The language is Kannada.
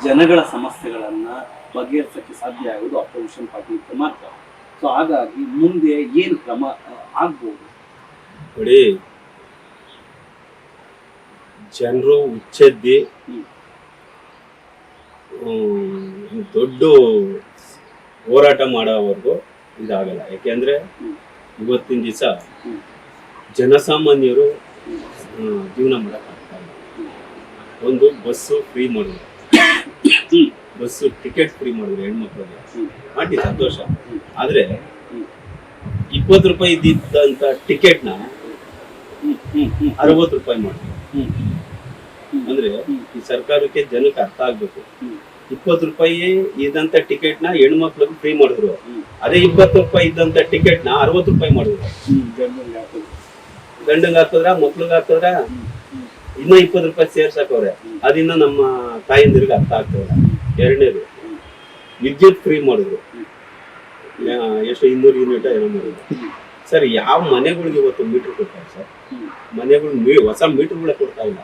ಜನಗಳ ಸಮಸ್ಯೆಗಳನ್ನ ಬಗೆಹರಿಸಕ್ಕೆ ಸಾಧ್ಯ ಆಗೋದು ಅಪೋಸಿಷನ್ ಪಾರ್ಟಿ ಮಾತ್ರ. ಸೊ ಹಾಗಾಗಿ ಮುಂದೆ ಏನು ಕ್ರಮ ಆಗ್ಬೋದು? ನೋಡಿ, ಜನರು ಉಚ್ಚೆದ್ದಿ ದೊಡ್ಡ ಹೋರಾಟ ಮಾಡೋವರೆಗೂ ಇದಾಗಲ್ಲ. ಯಾಕೆಂದ್ರೆ ಇವತ್ತಿನ ದಿವಸ ಜನಸಾಮಾನ್ಯರು ಜೀವನ ಮಾಡೋಕ್ಕಾಗ್ತಾಯಿಲ್ಲ. ಒಂದು ಬಸ್ಸು ಫ್ರೀ ಮಾಡಿದ್ರು, ಬಸ್ಸು ಟಿಕೆಟ್ ಫ್ರೀ ಮಾಡಿದ್ರು ಹೆಣ್ಮಕ್ಳಿಗೆ, ಮಾಡಿ ಸಂತೋಷ. ಆದ್ರೆ 20 ರೂಪಾಯಿ ಇದ್ದಂತ ಟಿಕೆಟ್ನ 60 ರೂಪಾಯಿ ಮಾಡಿದ್ರು. ಅಂದ್ರೆ ಈ ಸರ್ಕಾರಕ್ಕೆ ಜನಕ್ಕೆ ಅರ್ಥ ಆಗ್ಬೇಕು. 20 ರೂಪಾಯಿ ಇದ್ದಂತ ಟಿಕೆಟ್ನ ಹೆಣ್ಮಕ್ಳಿಗೆ ಫ್ರೀ ಮಾಡಿದ್ರು. ಅದೇ 20 ರೂಪಾಯಿ ಇದ್ದಂತ ಟಿಕೆಟ್ನ 60 ರೂಪಾಯಿ ಮಾಡಿದ್ರು. ಗಂಡಂಗ್ ಹಾಕಿದ್ರ ಮಕ್ಳಿಗೆ ಹಾಕಿದ್ರ ಇನ್ನೂ 20 ರೂಪಾಯಿ ಸೇರ್ಸಕವ್ರೆ. ಅದಿನ್ನ ನಮ್ಮ ತಾಯಿಂದಿರಿಗೆ ಅರ್ಥ ಆಗ್ತವ್ರೆ. ಎರಡನೇದು, ವಿದ್ಯುತ್ ಫ್ರೀ ಮಾಡಿದ್ರು. ಎಷ್ಟು 200 ಯೂನಿಟ್ ಏನೋ ಮಾಡಿದ್ರು. ಸರ್, ಯಾವ ಮನೆಗಳಿಗೆ ಇವತ್ತು ಮೀಟರ್ ಕೊಡ್ತಾರೆ ಸರ್? ಮನೆಗಳು ಹೊಸ ಮೀಟರ್ಗಳೇ ಕೊಡ್ತಾ ಇಲ್ಲ.